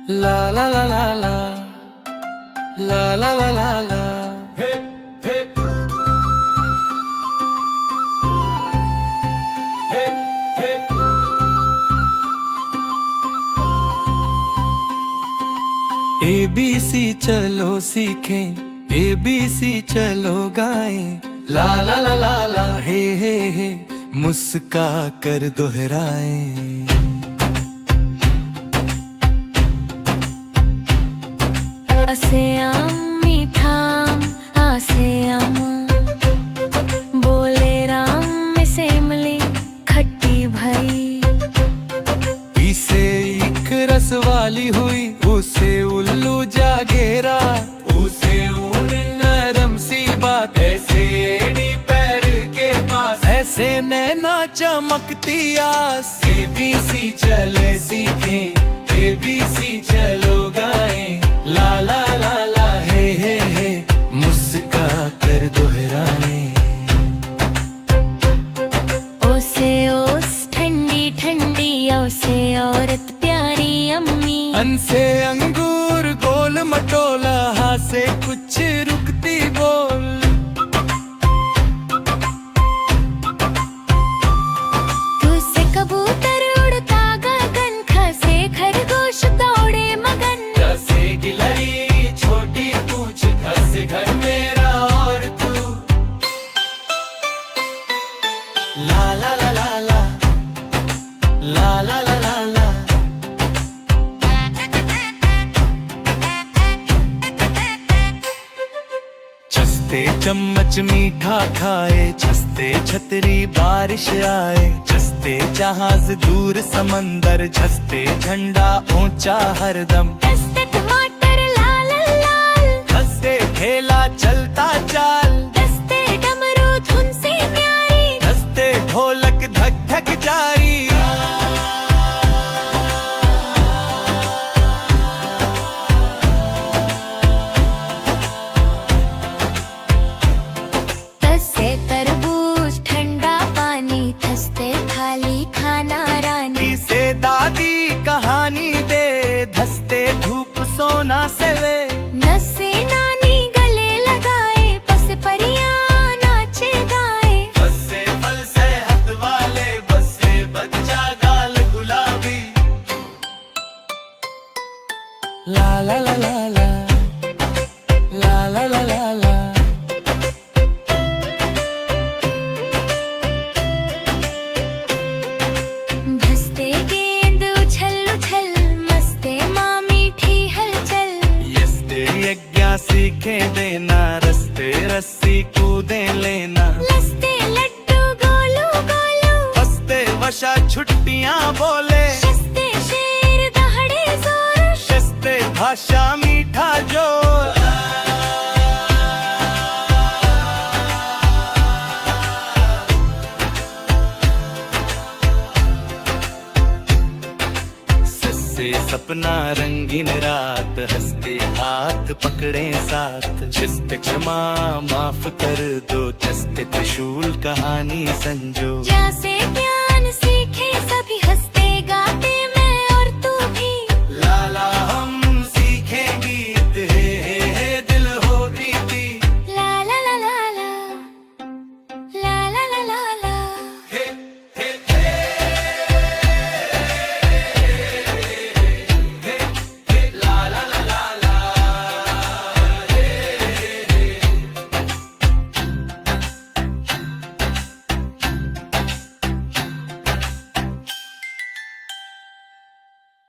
La la la la la, la la la la la. Hip hip, hip hip. ABC चलो सीखें, ABC चलो गाएं, ला ला ला ला ला हे मुस्का कर दोहराएं। असे आम मीठा आसे आम, बोले राम में से इमली खट्टी भई। इसे एक रस वाली हुई, उसे उल्लू जागेरा, उसे ऊन नरम सी बात, ऐसे एड़ी पैर के पास, ऐसे नैना चमकती आस। ABC चले सीखें, ABC चलो गाएं, ला ला ला ला हे मुस्का कर दोहराएं। ओसे ओस ठंडी ठंडी, ओसे औरत प्यारी अम्मी। अन से अंगूर गोल मटोला, हा से कुछ रुकती बोल। तू से कबूतर उड़ता गगन, खसे खरगोश दौड़े मगन। से गिलहरी छोटी पूछ, से घर मेरा और तू। ला ला ला ला ला, ला ला ला ला ला। छसते चम्मच मीठा खाए, छसते छतरी बारिश आए, छसते जहाज दूर समंदर, झसते झंडा ऊंचा हरदम। दस्ते टमाटर लाल लाल, हंसते ठेला चलता चाल, दस्ते डमरू धुन से न्यारी। हंसते ढोलक धक धक जारी। तसे तरबूज ठंडा पानी, थसते थाली खाना रानी। से दादी कहानी दे, धसते धूप सोना से वे। नसे नानी गले लगाए, बस परियां नाचे गाए। बसे फल से हाथ वाले, बसे बच्चा गाल गुलाबी। ला ला ला ला ला, ला ला ला ला ला। भसते गेंद उछल उछल, मस्ते माँ मीठी हलचल। यस्ते यज्ञा सीखे देना, रस्ते रस्सी कूदे लेना। लस्ते लड्डू गोलू गोलू, हंसते वशा छुट्टियां बोले, शस्ते शेर दहाड़े जोर। शस्ते भाषा मीठा जो। सस्से सपना रंगीन रात, हंसते हाथ पकड़े साथ। छिसते क्षमा माफ कर दो, चस्ते त्रिशूल कहानी संजो। जैसे